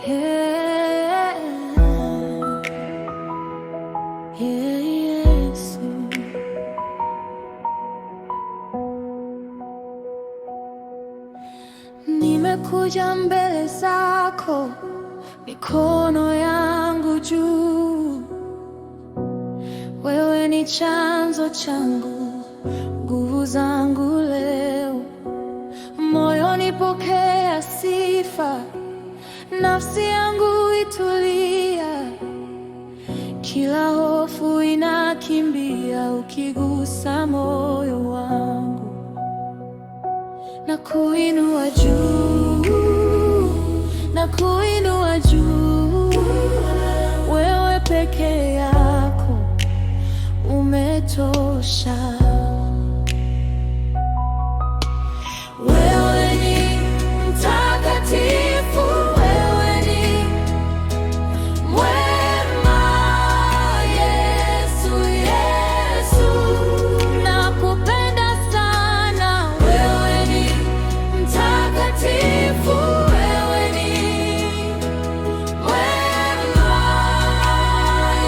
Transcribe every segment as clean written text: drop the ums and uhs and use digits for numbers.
Yeah, yeah, Yesu. Nimekuja mbele zako, mikono yangu juu. Wewe ni chanzo changu, nguvu zangu leo. Moyoni pokea sifa, nafsi yangu itulia. Kila hofu inakimbia ukigusa moyo wangu. Na kuinua juu, na kuinua juu. Wewe peke yako umetosha. Wewe ni mtakatifu, wewe ni mwema. Yesu, Yesu, nakupenda sana. Wewe ni mtakatifu, wewe ni mwema.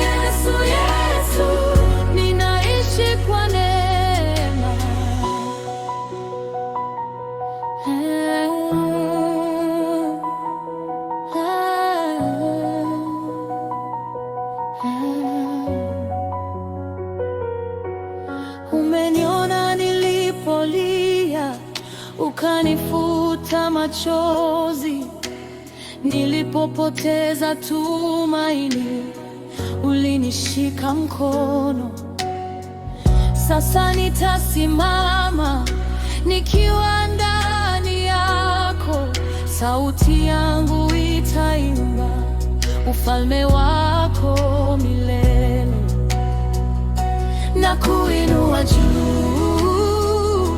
Yesu, Yesu, ninaishi kwa neema. Umeniona nilipolia, ukanifuta machozi. Nilipopoteza tumaini, ulinishika mkono. Sasa nitasimama nikiwa ndani yako. Sauti yangu itaimba ufalme wako milele. Na kuinua juu,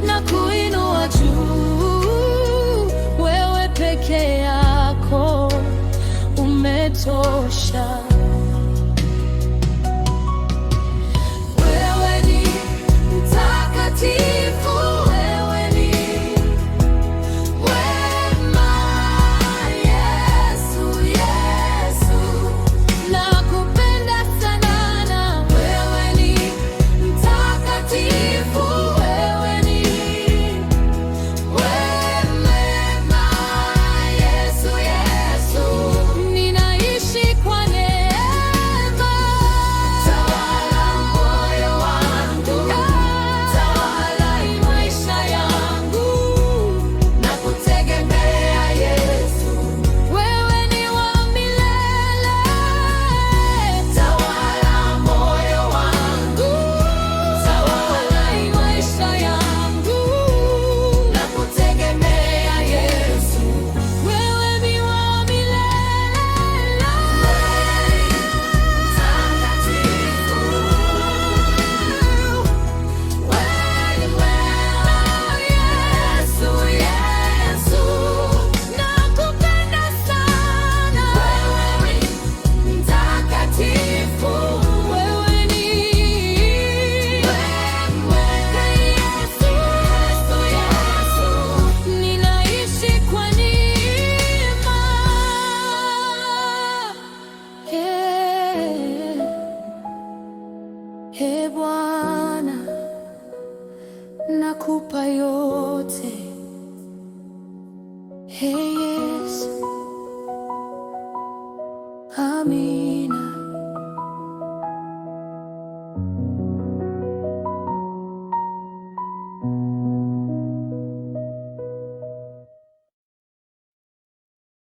na kuinua juu. Wewe peke yako umetosha. Wewe ni mtakatifu, wewe ni wema. Yesu, Yesu, nakupenda sana. Wewe ni mtakatifu, wewe ni wema. Yesu, Yesu, ninaishi kwa neema. Tawala moyo wangu, tawala maisha yangu, nakutegemea Yesu. Wewe ni wa milele. Tawala moyo wangu, tawala maisha yangu, nakutegemea Yesu. Wewe ni wa milele. Mtakatifu, wewe ni mwema. Yesu, Yesu, nakupenda sana. Wewe ni mtakatifu, wewe ni wema. Yesu, Yesu, ninaishi kwa neema. Bwana, nakupa yote. Yesu, amin.